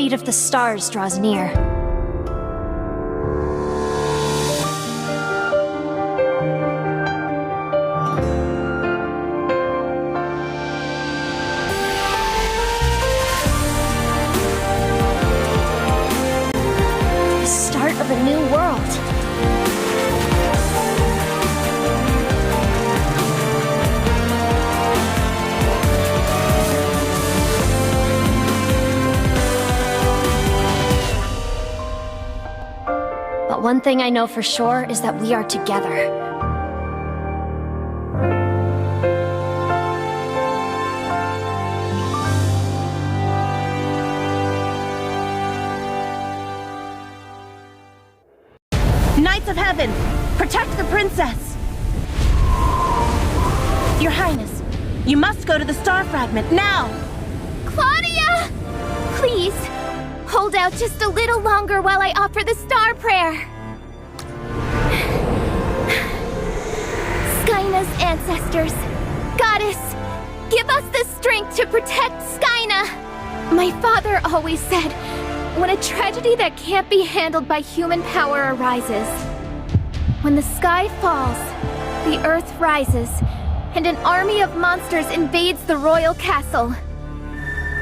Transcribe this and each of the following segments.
fate of the stars draws near. The start of a new world. But one thing I know for sure is that we are together. Knights of Heaven, protect the princess! Your Highness, you must go to the star fragment now! Claudia! Please, hold out just a little longer while I offer the star prayer. Skyna's ancestors, Goddess, give us the strength to protect Skyna! My father always said, when a tragedy that can't be handled by human power arises, when the sky falls, the earth rises, and an army of monsters invades the royal castle.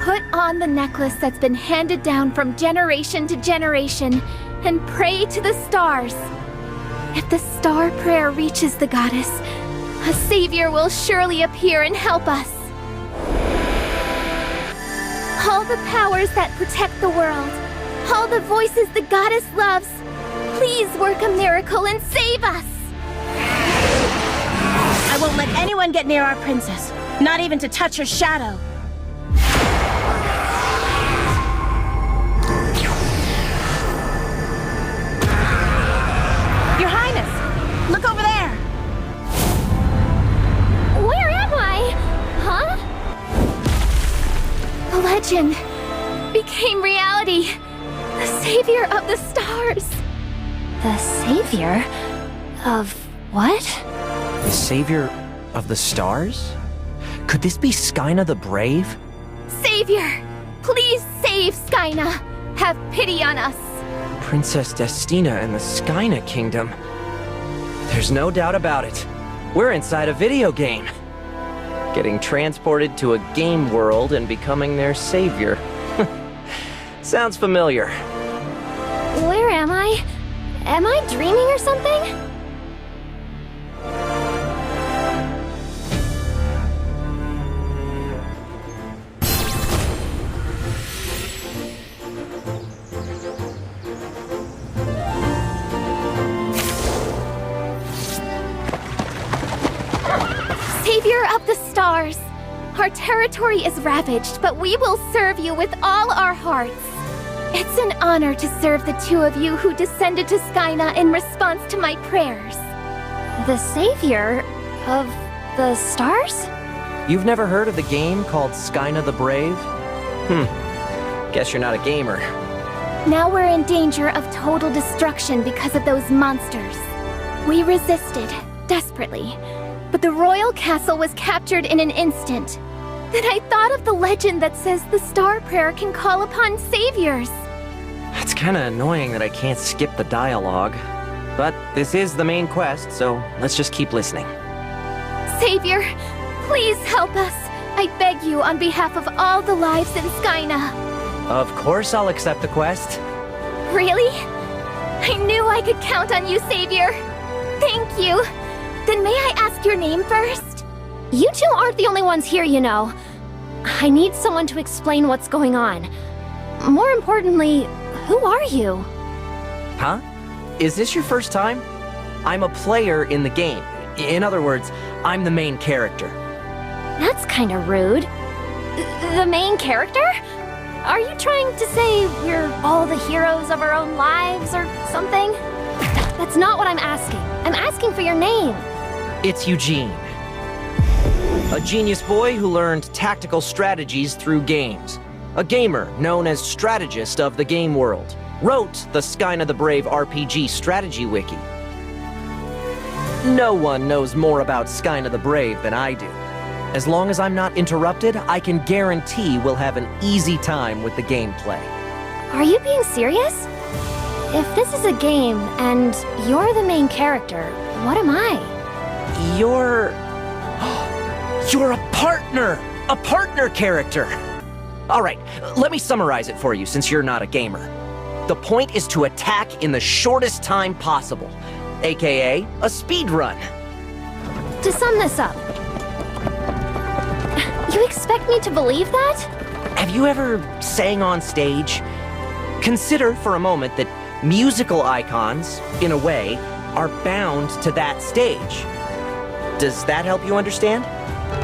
Put on the necklace that's been handed down from generation to generation, and pray to the stars. If the star prayer reaches the goddess, a savior will surely appear and help us. All the powers that protect the world, all the voices the goddess loves, please work a miracle and save us! I won't let anyone get near our princess, not even to touch her shadow. Your Highness, look over there! Where am I? Huh? The legend became reality. The savior of the stars. The savior? Of what? The savior of the stars? Could this be Skyna the Brave? Savior, please save Skyna. Have pity on us. Princess Destina and the Skyna Kingdom. There's no doubt about it. We're inside a video game. Getting transported to a game world and becoming their savior. Sounds familiar. Where am I? Am I dreaming or something? Savior of the stars, our territory is ravaged, but we will serve you with all our hearts. It's an honor to serve the two of you who descended to Skyna in response to my prayers. The savior of the stars? You've never heard of the game called Skyna the Brave? Guess you're not a gamer. Now we're in danger of total destruction because of those monsters. We resisted, desperately, but the royal castle was captured in an instant. Then I thought of the legend that says the star prayer can call upon saviors. It's kinda annoying that I can't skip the dialogue. But this is the main quest, so let's just keep listening. Savior, please help us. I beg you on behalf of all the lives in Skyna. Of course I'll accept the quest. Really? I knew I could count on you, Savior. Thank you. Then may I ask your name first? You two aren't the only ones here, you know. I need someone to explain what's going on. More importantly, who are you? Huh? Is this your first time? I'm a player in the game. In other words, I'm the main character. That's kinda rude. The main character? Are you trying to say we're all the heroes of our own lives or something? That's not what I'm asking. I'm asking for your name. It's Eugene. A genius boy who learned tactical strategies through games. A gamer known as strategist of the game world. Wrote the Skyna the Brave RPG strategy wiki. No one knows more about Skyna the Brave than I do. As long as I'm not interrupted, I can guarantee we'll have an easy time with the gameplay. Are you being serious? If this is a game and you're the main character, what am I? You're a partner! A partner character! Alright, let me summarize it for you since you're not a gamer. The point is to attack in the shortest time possible, aka a speed run. To sum this up, you expect me to believe that? Have you ever sang on stage? Consider for a moment that musical icons, in a way, are bound to that stage. Does that help you understand?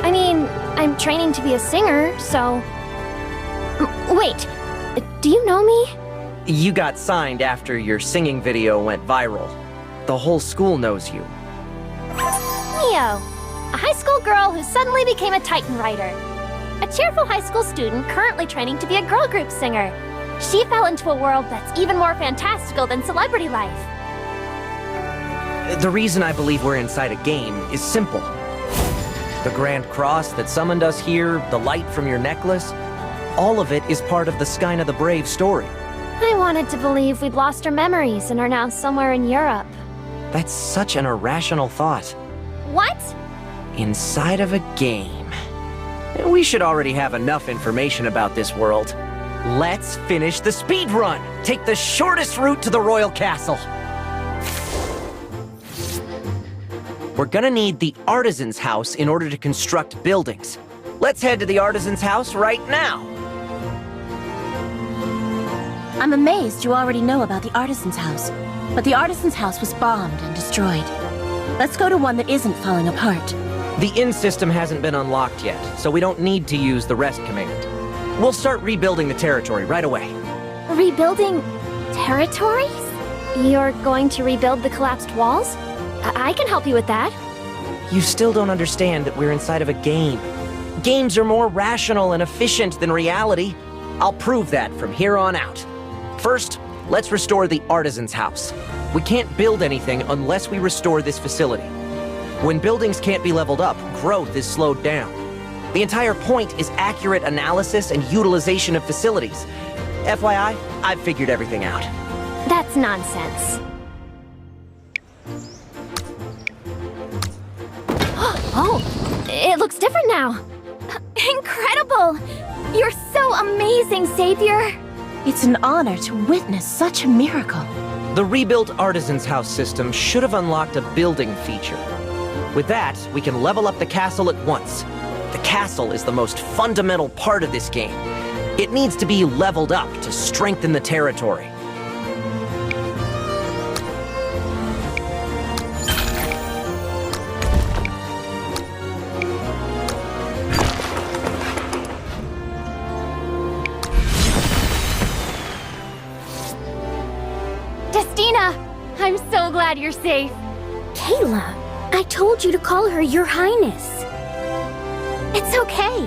I mean, I'm training to be a singer, so... Wait, do you know me? You got signed after your singing video went viral. The whole school knows you. Mio, a high school girl who suddenly became a Titan Rider. A cheerful high school student currently training to be a girl group singer. She fell into a world that's even more fantastical than celebrity life. The reason I believe we're inside a game is simple. The Grand Cross that summoned us here, the light from your necklace, all of it is part of the Skyna the Brave story. I wanted to believe we'd lost our memories and are now somewhere in Europe. That's such an irrational thought. What? Inside of a game. We should already have enough information about this world. Let's finish the speed run! Take the shortest route to the Royal Castle! We're gonna need the Artisan's House in order to construct buildings. Let's head to the Artisan's House right now! I'm amazed you already know about the Artisan's House. But the Artisan's House was bombed and destroyed. Let's go to one that isn't falling apart. The inn system hasn't been unlocked yet, so we don't need to use the rest command. We'll start rebuilding the territory right away. Rebuilding territories? You're going to rebuild the collapsed walls? I can help you with that. You still don't understand that we're inside of a game. Games are more rational and efficient than reality. I'll prove that from here on out. First, let's restore the Artisan's House. We can't build anything unless we restore this facility. When buildings can't be leveled up, growth is slowed down. The entire point is accurate analysis and utilization of facilities. FYI, I've figured everything out. That's nonsense. Oh, it looks different now. Incredible! You're so amazing, Savior! It's an honor to witness such a miracle. The rebuilt Artisan's House system should have unlocked a building feature. With that, we can level up the castle at once. The castle is the most fundamental part of this game. It needs to be leveled up to strengthen the territory. Destina! I'm so glad you're safe. Kayla, I told you to call her Your Highness. It's okay.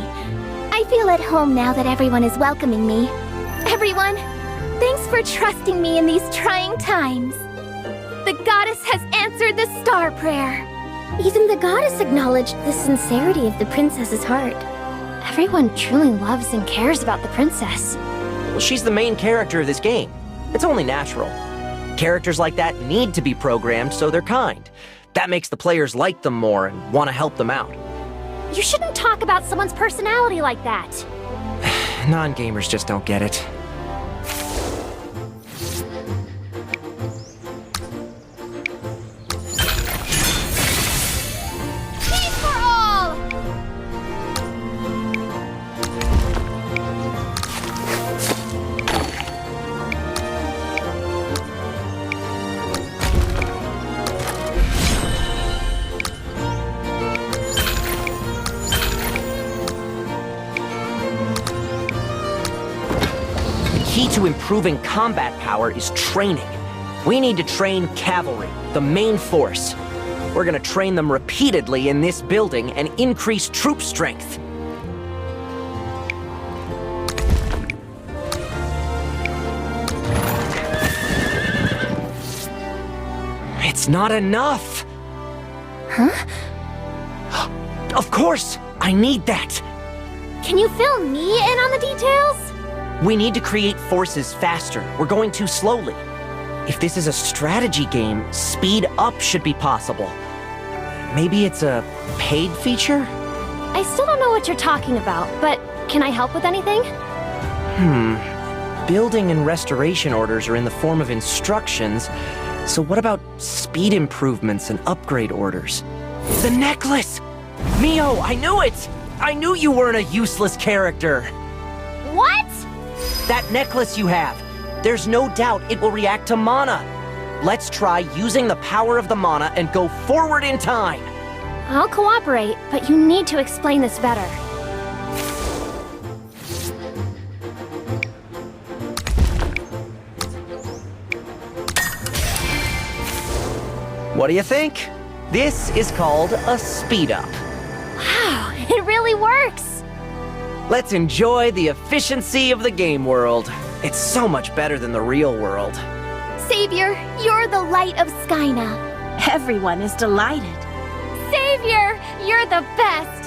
I feel at home now that everyone is welcoming me. Everyone, thanks for trusting me in these trying times. The goddess has answered the star prayer. Even the goddess acknowledged the sincerity of the princess's heart. Everyone truly loves and cares about the princess. Well, she's the main character of this game. It's only natural. Characters like that need to be programmed so they're kind. That makes the players like them more and want to help them out. You shouldn't talk about someone's personality like that. Non-gamers just don't get it. Peace for all! The key to improving combat power is training. We need to train cavalry, the main force. We're gonna train them repeatedly in this building and increase troop strength. It's not enough! Huh? Of course! I need that! Can you fill me in on the details? We need to create forces faster. We're going too slowly. If this is a strategy game, speed up should be possible. Maybe it's a paid feature? I still don't know what you're talking about, but can I help with anything? Building and restoration orders are in the form of instructions, so what about speed improvements and upgrade orders? The necklace! Mio, I knew it! I knew you weren't a useless character! What? That necklace you have, there's no doubt it will react to mana. Let's try using the power of the mana and go forward in time. I'll cooperate, but you need to explain this better. What do you think? This is called a speed up. Wow, it really works! Let's enjoy the efficiency of the game world. It's so much better than the real world. Savior, you're the light of Skyna. Everyone is delighted. Savior, you're the best!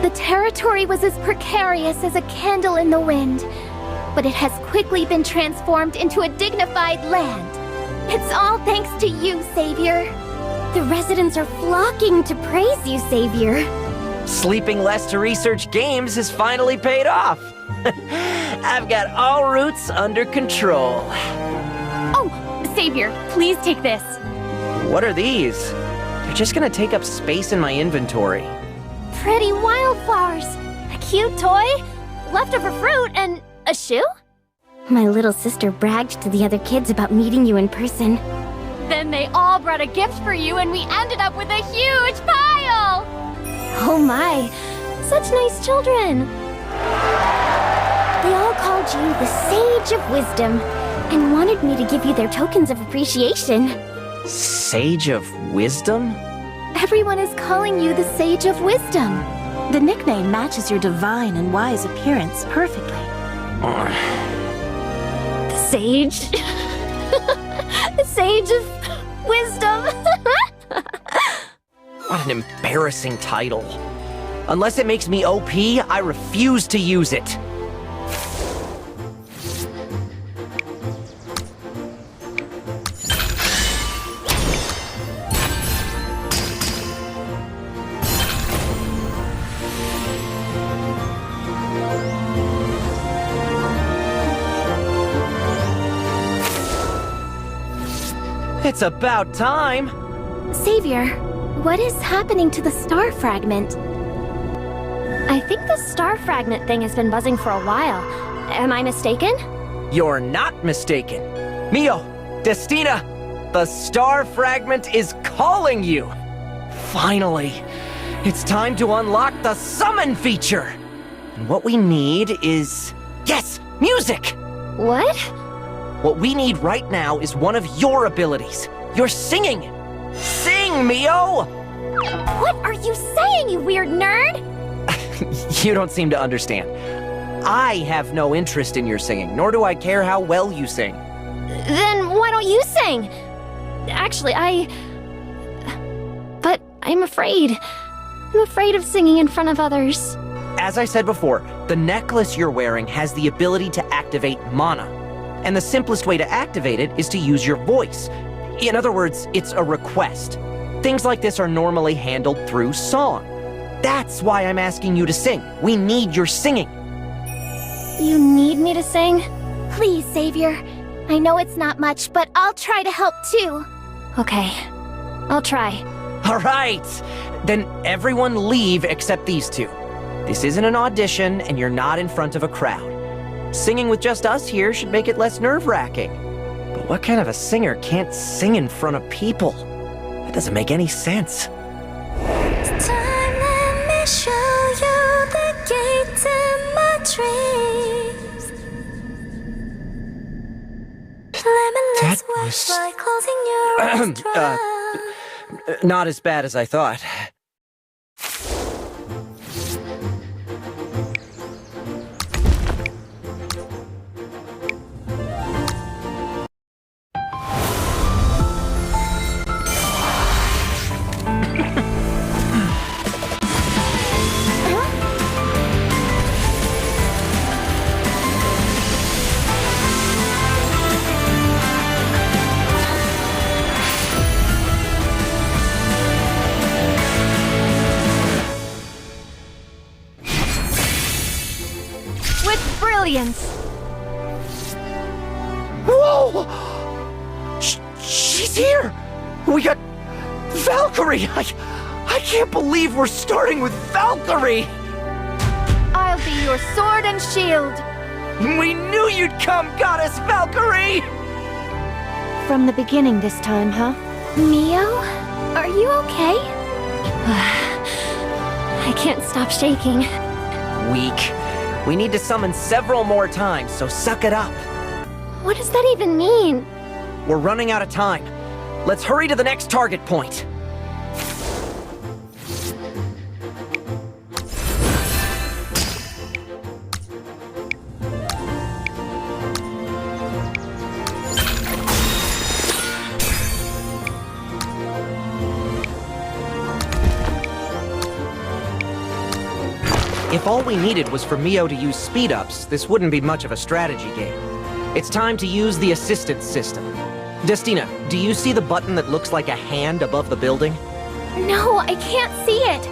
The territory was as precarious as a candle in the wind, but it has quickly been transformed into a dignified land. It's all thanks to you, Savior. The residents are flocking to praise you, Savior. Sleeping less to research games has finally paid off. I've got all routes under control. Oh, Savior, please take this. What are these? They're just gonna take up space in my inventory. Pretty wildflowers, a cute toy, leftover fruit, and a shoe? My little sister bragged to the other kids about meeting you in person. Then they all brought a gift for you and we ended up with a huge pile! Oh my, such nice children. They all called you the Sage of Wisdom and wanted me to give you their tokens of appreciation. Sage of Wisdom? Everyone is calling you the Sage of Wisdom. The nickname matches your divine and wise appearance perfectly. The Sage? The Sage of Wisdom? What an embarrassing title. Unless it makes me OP, I refuse to use it. It's about time! Savior, what is happening to the star fragment? I think the star fragment thing has been buzzing for a while. Am I mistaken? You're not mistaken. Mio, Destina, the star fragment is calling you! Finally, it's time to unlock the summon feature! And what we need is... yes, music! What? What we need right now is one of your abilities. Your singing! Sing, Mio! What are you saying, you weird nerd? You don't seem to understand. I have no interest in your singing, nor do I care how well you sing. Then why don't you sing? Actually, But I'm afraid. I'm afraid of singing in front of others. As I said before, the necklace you're wearing has the ability to activate mana. And the simplest way to activate it is to use your voice. In other words, it's a request. Things like this are normally handled through song. That's why I'm asking you to sing. We need your singing. You need me to sing? Please, Savior. I know it's not much, but I'll try to help too. Okay, I'll try. All right, then everyone leave except these two. This isn't an audition, and you're not in front of a crowd. Singing with just us here should make it less nerve-wracking. But what kind of a singer can't sing in front of people? That doesn't make any sense. It's time, let me show you the gate to my dreams. was... not as bad as I thought. Brilliance! Whoa! She's here! We got Valkyrie! I can't believe we're starting with Valkyrie! I'll be your sword and shield! We knew you'd come, Goddess Valkyrie! From the beginning this time, huh? Mio? Are you okay? I can't stop shaking. Weak. We need to summon several more times, so suck it up. What does that even mean? We're running out of time. Let's hurry to the next target point. If all we needed was for Mio to use speed-ups, this wouldn't be much of a strategy game. It's time to use the assistance system. Destina, do you see the button that looks like a hand above the building? No, I can't see it!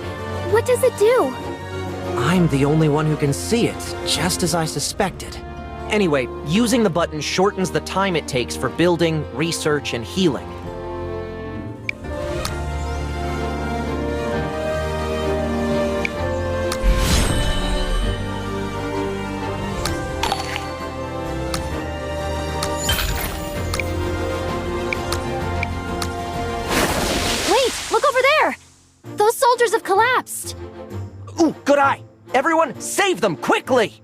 What does it do? I'm the only one who can see it, just as I suspected. Anyway, using the button shortens the time it takes for building, research, and healing. Soldiers have collapsed! Ooh, good eye! Everyone, save them, quickly!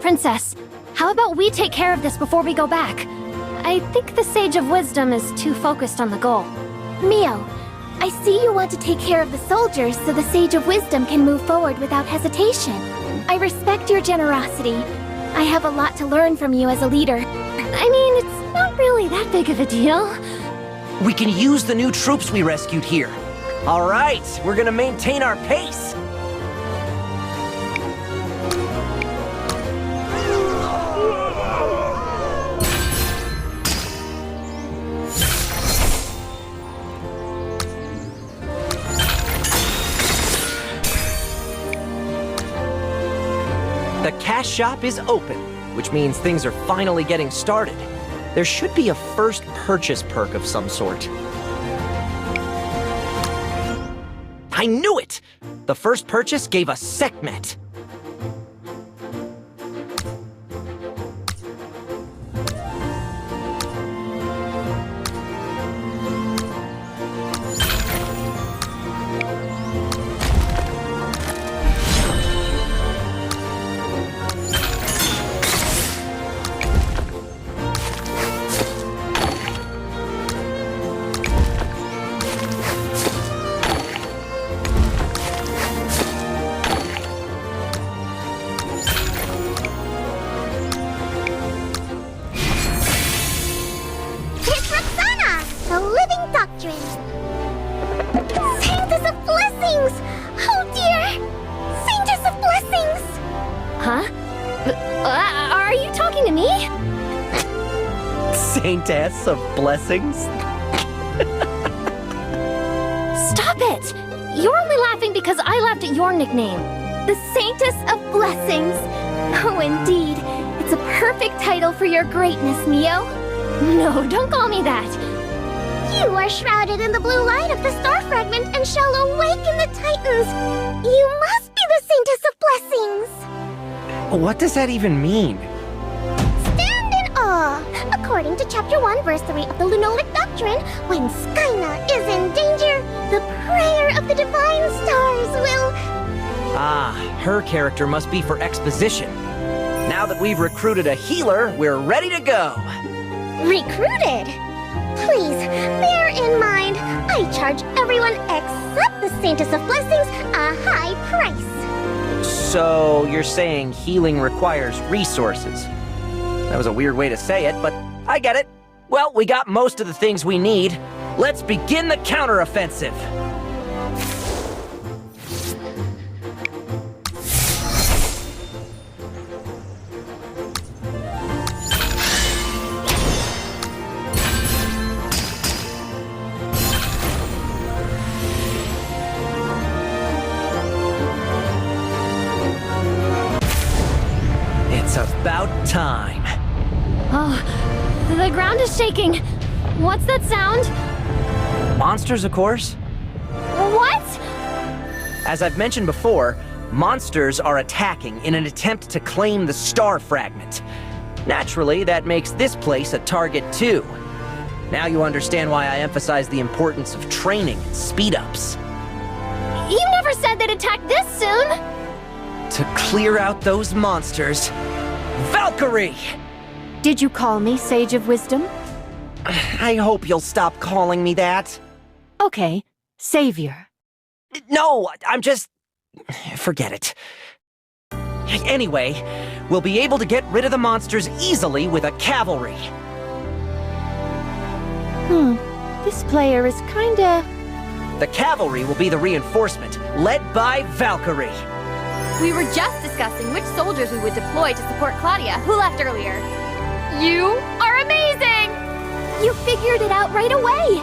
Princess, how about we take care of this before we go back? I think the Sage of Wisdom is too focused on the goal. Mio, I see you want to take care of the soldiers so the Sage of Wisdom can move forward without hesitation. I respect your generosity. I have a lot to learn from you as a leader. I mean, it's not really that big of a deal. We can use the new troops we rescued here. All right, we're gonna maintain our pace. The cash shop is open, which means things are finally getting started. There should be a first purchase perk of some sort. I knew it! The first purchase gave us Sekhmet. Are you talking to me? Saintess of Blessings? Stop it! You're only laughing because I laughed at your nickname. The Saintess of Blessings. Oh, indeed. It's a perfect title for your greatness, Mio. No, don't call me that. You are shrouded in the blue light of the star fragment and shall awaken the Titans. You must be the Saintess of Blessings. What does that even mean? Stand in awe. According to Chapter 1, Verse 3 of the Lunolic Doctrine, when Skyna is in danger, the prayer of the divine stars will... Ah, her character must be for exposition. Now that we've recruited a healer, we're ready to go. Recruited? Please, bear in mind, I charge everyone except the Saintess of Blessings a high price. So, you're saying healing requires resources. That was a weird way to say it, but I get it. Well, we got most of the things we need. Let's begin the counteroffensive. It's about time. Oh, the ground is shaking. What's that sound? Monsters, of course. What? As I've mentioned before, monsters are attacking in an attempt to claim the star fragment. Naturally, that makes this place a target too. Now you understand why I emphasize the importance of training and speed-ups. You never said they'd attack this soon! To clear out those monsters, Valkyrie! Did you call me Sage of Wisdom? I hope you'll stop calling me that. Okay, Savior. No, I'm just... Forget it. Anyway, we'll be able to get rid of the monsters easily with a cavalry. This player is kinda... The cavalry will be the reinforcement, led by Valkyrie. We were just discussing which soldiers we would deploy to support Claudia, who left earlier. You are amazing! You figured it out right away!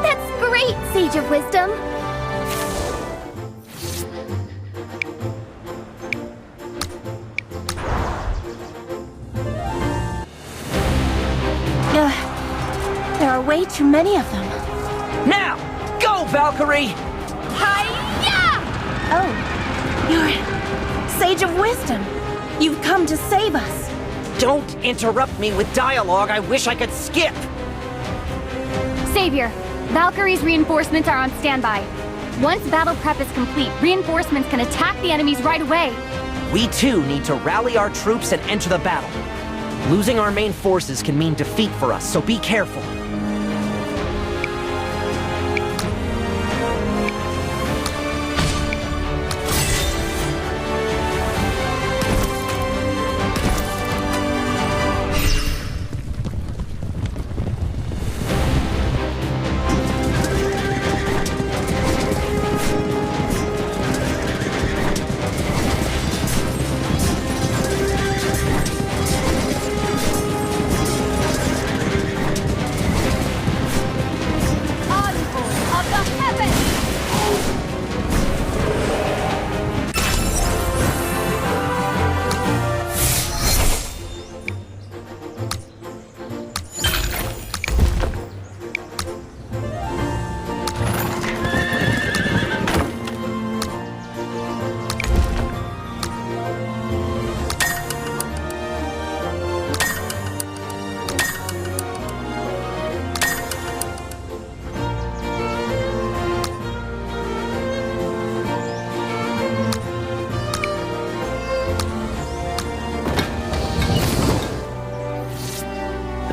That's great, Sage of Wisdom! There are way too many of them. Now, go, Valkyrie! Hi-ya! Oh, you're Sage of Wisdom. You've come to save us. Don't interrupt me with dialogue I wish I could skip! Savior, Valkyrie's reinforcements are on standby. Once battle prep is complete, reinforcements can attack the enemies right away. We too need to rally our troops and enter the battle. Losing our main forces can mean defeat for us, so be careful.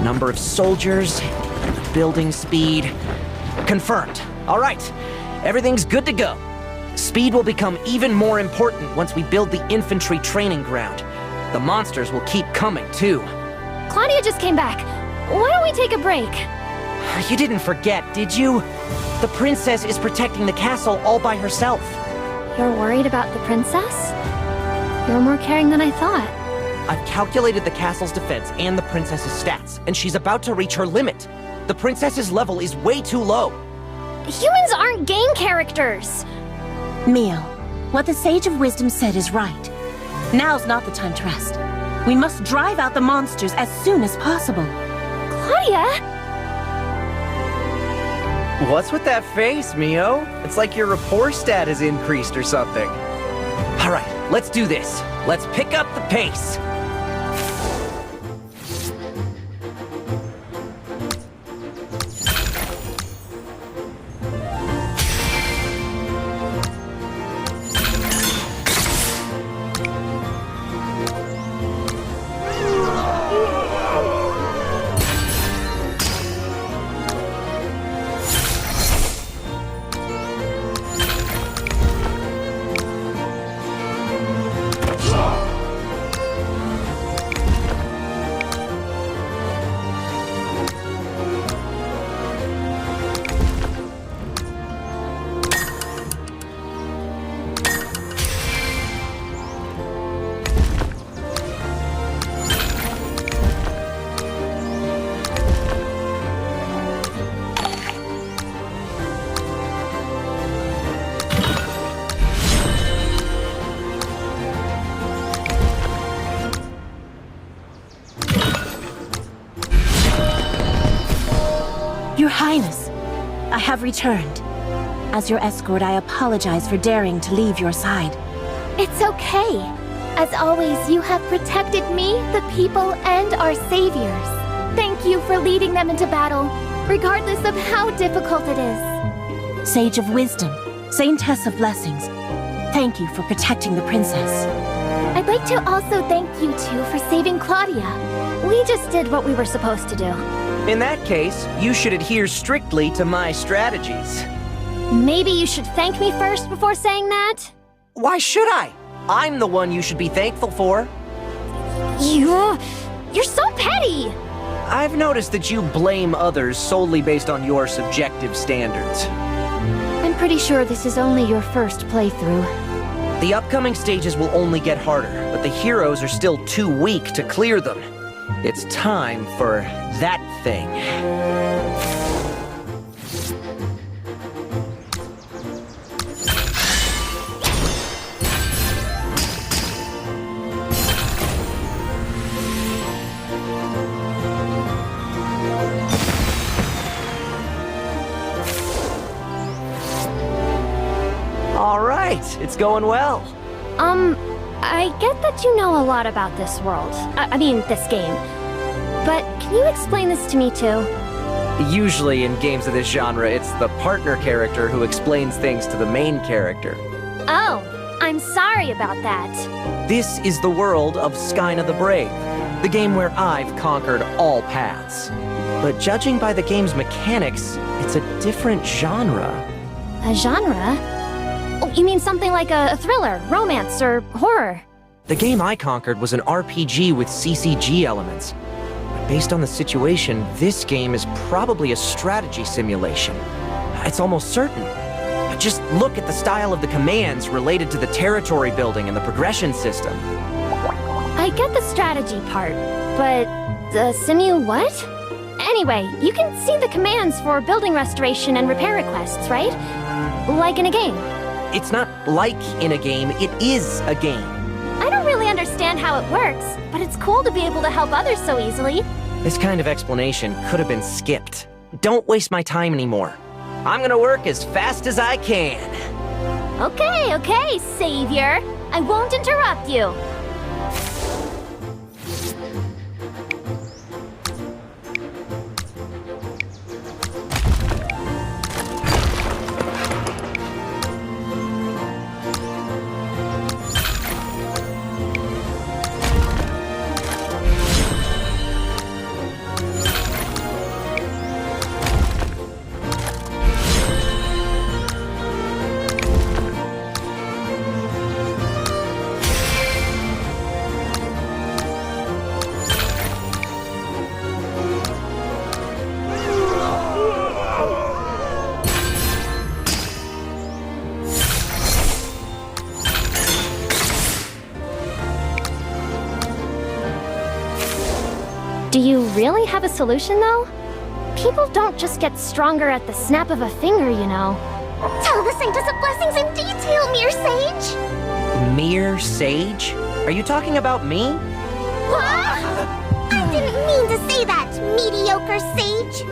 Number of soldiers, building speed. Confirmed. All right, everything's good to go. Speed will become even more important once we build the infantry training ground. The monsters will keep coming, too. Claudia just came back. Why don't we take a break? You didn't forget, did you? The princess is protecting the castle all by herself. You're worried about the princess? You're more caring than I thought. I've calculated the castle's defense and the princess's stats, and she's about to reach her limit. The princess's level is way too low. Humans aren't game characters! Mio, what the Sage of Wisdom said is right. Now's not the time to rest. We must drive out the monsters as soon as possible. Claudia? What's with that face, Mio? It's like your rapport stat has increased or something. All right, let's do this. Let's pick up the pace. have returned. As your escort, I apologize for daring to leave your side. It's okay. As always, you have protected me, the people, and our saviors. Thank you for leading them into battle, regardless of how difficult it is. Sage of Wisdom, Saintess of Blessings, thank you for protecting the princess. I'd like to also thank you two for saving Claudia. We just did what we were supposed to do. In that case, you should adhere strictly to my strategies. Maybe you should thank me first before saying that? Why should I? I'm the one you should be thankful for. You're so petty! I've noticed that you blame others solely based on your subjective standards. I'm pretty sure this is only your first playthrough. The upcoming stages will only get harder, but the heroes are still too weak to clear them. It's time for that thing. All right, it's going well. I get that you know a lot about this world. I mean, this game. But can you explain this to me too? Usually in games of this genre, it's the partner character who explains things to the main character. Oh, I'm sorry about that. This is the world of Skyna the Brave, the game where I've conquered all paths. But judging by the game's mechanics, it's a different genre. A genre? Oh, you mean something like a thriller, romance, or horror? The game I conquered was an RPG with CCG elements. But based on the situation, this game is probably a strategy simulation. It's almost certain. Just look at the style of the commands related to the territory building and the progression system. I get the strategy part, but the simu what? Anyway, you can see the commands for building restoration and repair requests, right? Like in a game. It's not like in a game, it is a game. I don't really understand how it works, but it's cool to be able to help others so easily. This kind of explanation could have been skipped. Don't waste my time anymore. I'm gonna work as fast as I can. Okay, Savior. I won't interrupt you. Do you really have a solution, though? People don't just get stronger at the snap of a finger, you know. Tell the Saintess of Blessings in detail, Mere Sage! Mere Sage? Are you talking about me? I didn't mean to say that, mediocre sage!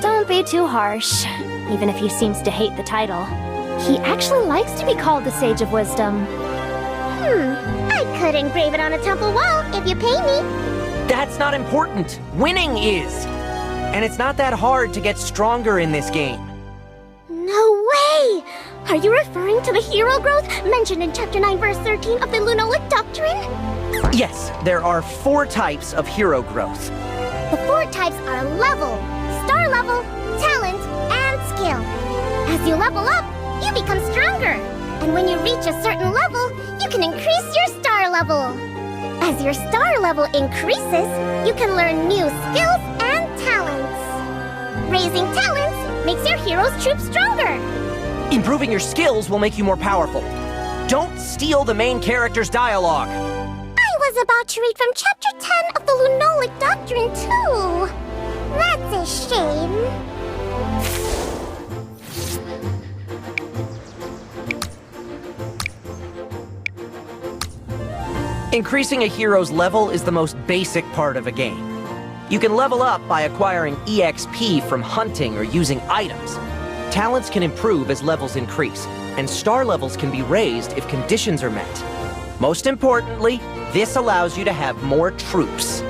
Don't be too harsh, even if he seems to hate the title. He actually likes to be called the Sage of Wisdom. I could engrave it on a temple wall if you pay me. That's not important. Winning is. And it's not that hard to get stronger in this game. No way! Are you referring to the hero growth mentioned in Chapter 9, Verse 13 of the Lunolic Doctrine? Yes, there are 4 types of hero growth. The 4 types are level, star level, talent, and skill. As you level up, you become stronger. And when you reach a certain level, you can increase your star level. As your star level increases, you can learn new skills and talents. Raising talents makes your hero's troop stronger. Improving your skills will make you more powerful. Don't steal the main character's dialogue. I was about to read from Chapter 10 of the Lunolic Doctrine, too. That's a shame. Increasing a hero's level is the most basic part of a game. You can level up by acquiring EXP from hunting or using items. Talents can improve as levels increase, and star levels can be raised if conditions are met. Most importantly, this allows you to have more troops.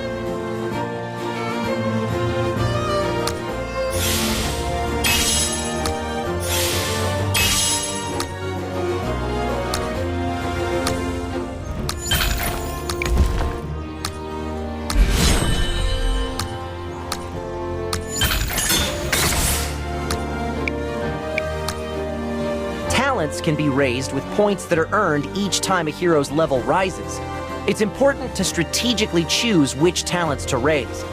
Talents can be raised with points that are earned each time a hero's level rises. It's important to strategically choose which talents to raise.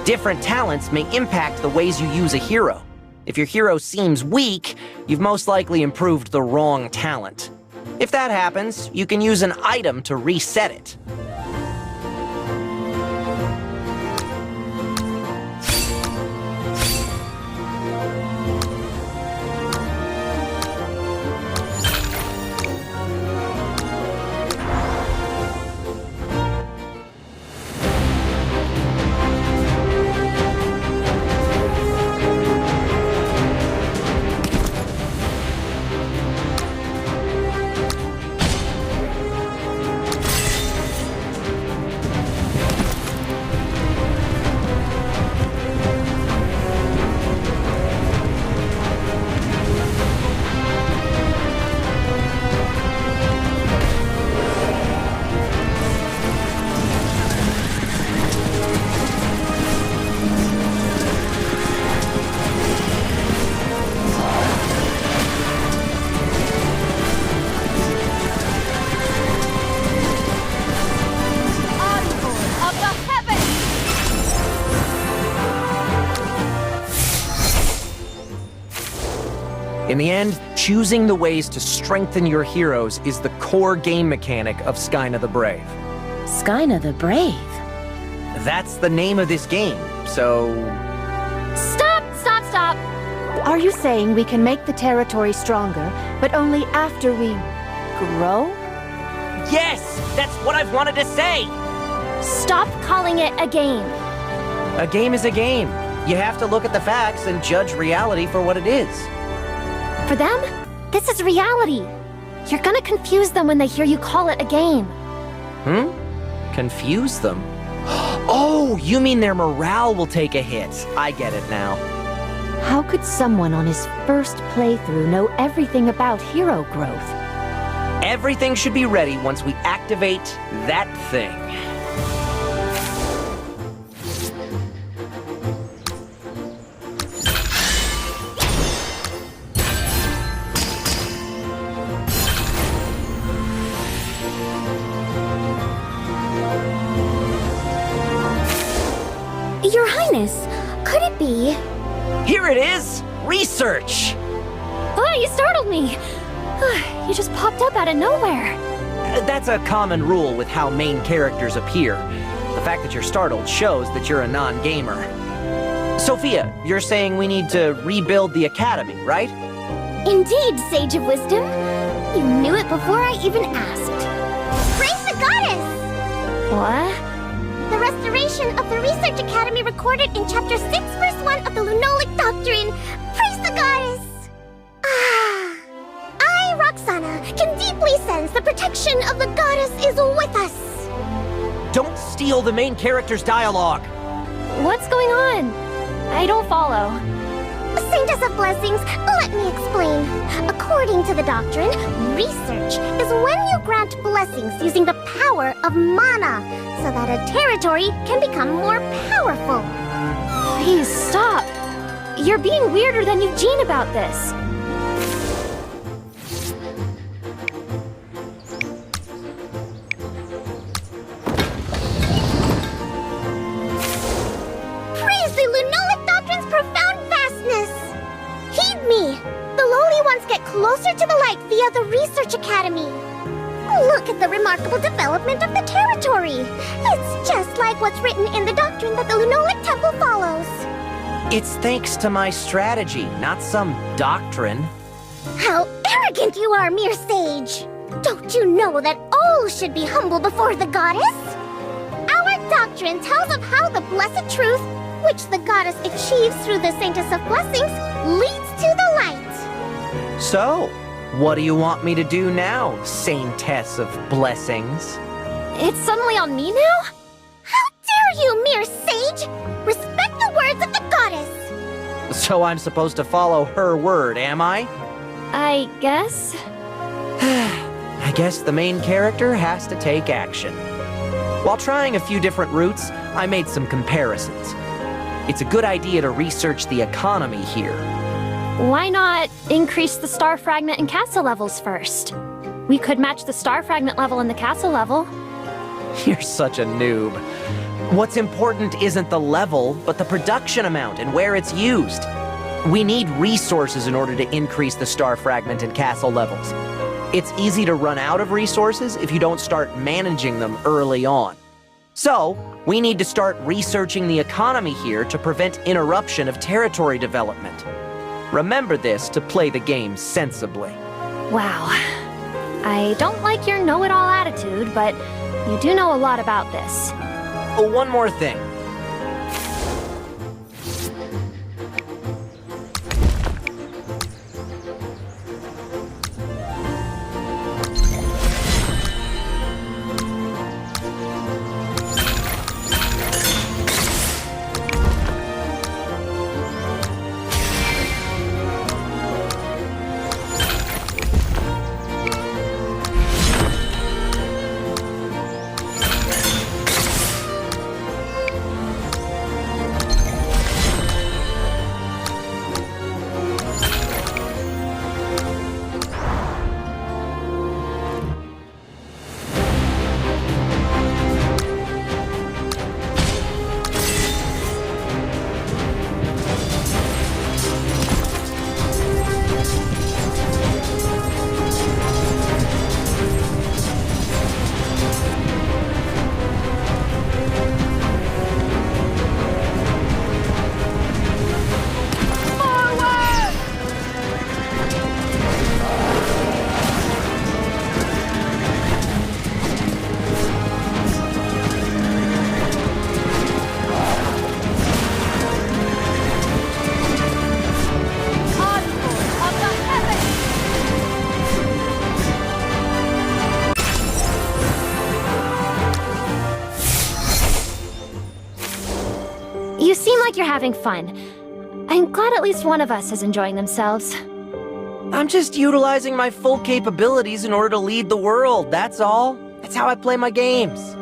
Different talents may impact the ways you use a hero. If your hero seems weak, you've most likely improved the wrong talent. If that happens, you can use an item to reset it. In the end, choosing the ways to strengthen your heroes is the core game mechanic of Skyna the Brave. Skyna the Brave? That's the name of this game, so... Stop! Stop! Stop! Are you saying we can make the territory stronger, but only after we grow? Yes! That's what I've wanted to say! Stop calling it a game. A game is a game. You have to look at the facts and judge reality for what it is. For them, this is reality. You're gonna confuse them when they hear you call it a game. Confuse them? Oh, you mean their morale will take a hit. I get it now. How could someone on his first playthrough know everything about hero growth? Everything should be ready once we activate that thing. Your Highness, could it be? Here it is! Research! Oh, you startled me! You just popped up out of nowhere. That's a common rule with how main characters appear. The fact that you're startled shows that you're a non-gamer. Sophia, you're saying we need to rebuild the academy, right? Indeed, Sage of Wisdom. You knew it before I even asked. Praise the goddess! What? The restoration of the Research Academy recorded in Chapter 6, Verse 1 of the Lunolic Doctrine. Praise the goddess! I, Roxana, can deeply sense the protection of the goddess is with us. Don't steal the main character's dialogue! What's going on? I don't follow. Saintess of Blessings, let me explain. According to the doctrine, research is when you grant blessings using the power of mana, so that a territory can become more powerful. Please stop. You're being weirder than Eugene about this. Praise the Lunolic Doctrine's profound vastness! Heed me! The lowly ones get closer to the light via the Research Academy. Look at the remarkable development of the territory. It's just like what's written in the doctrine that the Lunolic Temple follows. It's thanks to my strategy, not some doctrine. How arrogant you are, mere sage! Don't you know that all should be humble before the goddess? Our doctrine tells of how the blessed truth, which the goddess achieves through the Saintess of Blessings, leads to the light. So, what do you want me to do now, Saintess of Blessings? It's suddenly on me now? How dare you, mere sage! Respect the words of the goddess! So I'm supposed to follow her word, am I? I guess. I guess the main character has to take action. While trying a few different routes, I made some comparisons. It's a good idea to research the economy here. Why not increase the star fragment and castle levels first? We could match the star fragment level and the castle level. You're such a noob. What's important isn't the level, but the production amount and where it's used. We need resources in order to increase the star fragment and castle levels. It's easy to run out of resources if you don't start managing them early on. So, we need to start researching the economy here to prevent interruption of territory development. Remember this to play the game sensibly. Wow. I don't like your know-it-all attitude, but you do know a lot about this. Oh, one more thing. You seem like you're having fun. I'm glad at least one of us is enjoying themselves. I'm just utilizing my full capabilities in order to lead the world, that's all. That's how I play my games.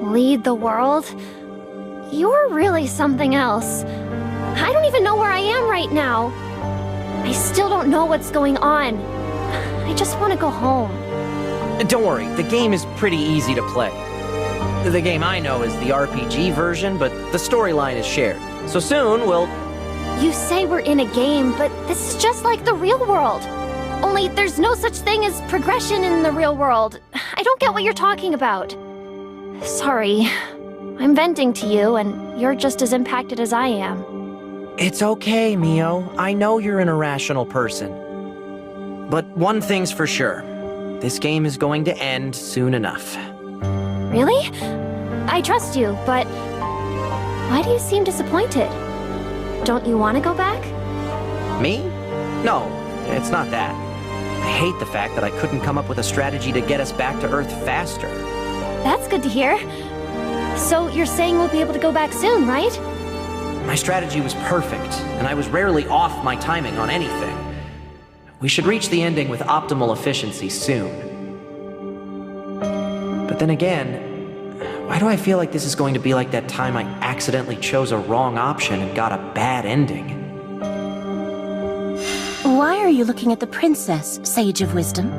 Lead the world? You're really something else. I don't even know where I am right now. I still don't know what's going on. I just want to go home. Don't worry, the game is pretty easy to play. The game I know is the RPG version, but the storyline is shared. So soon, we'll... You say we're in a game, but this is just like the real world. Only there's no such thing as progression in the real world. I don't get what you're talking about. Sorry. I'm venting to you, and you're just as impacted as I am. It's okay, Mio. I know you're an irrational person. But one thing's for sure. This game is going to end soon enough. Really? I trust you, but why do you seem disappointed? Don't you want to go back? Me? No, it's not that. I hate the fact that I couldn't come up with a strategy to get us back to Earth faster. That's good to hear. So you're saying we'll be able to go back soon, right? My strategy was perfect, and I was rarely off my timing on anything. We should reach the ending with optimal efficiency soon. But then again, why do I feel like this is going to be like that time I accidentally chose a wrong option and got a bad ending? Why are you looking at the princess, Sage of Wisdom?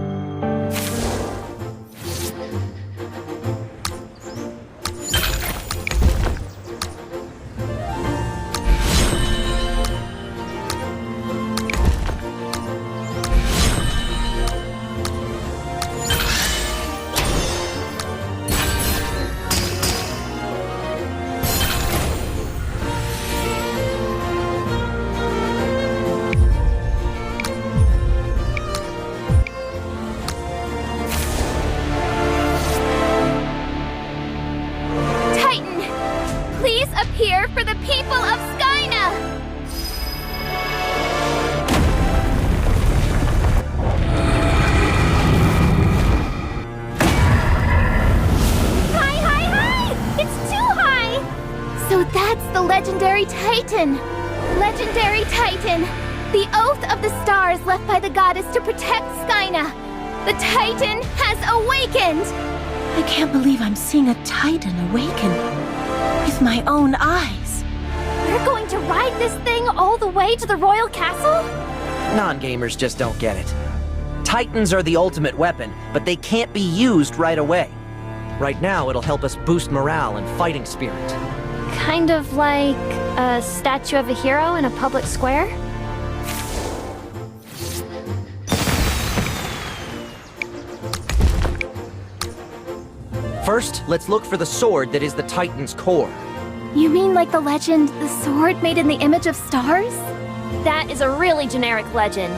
legendary Titan! Legendary Titan! The oath of the stars left by the goddess to protect Skyna! The Titan has awakened! I can't believe I'm seeing a Titan awaken. With my own eyes. We're going to ride this thing all the way to the royal castle? Non-gamers just don't get it. Titans are the ultimate weapon, but they can't be used right away. Right now, it'll help us boost morale and fighting spirit. Kind of like a statue of a hero in a public square? First, let's look for the sword that is the Titan's core. You mean like the legend, the sword made in the image of stars? That is a really generic legend.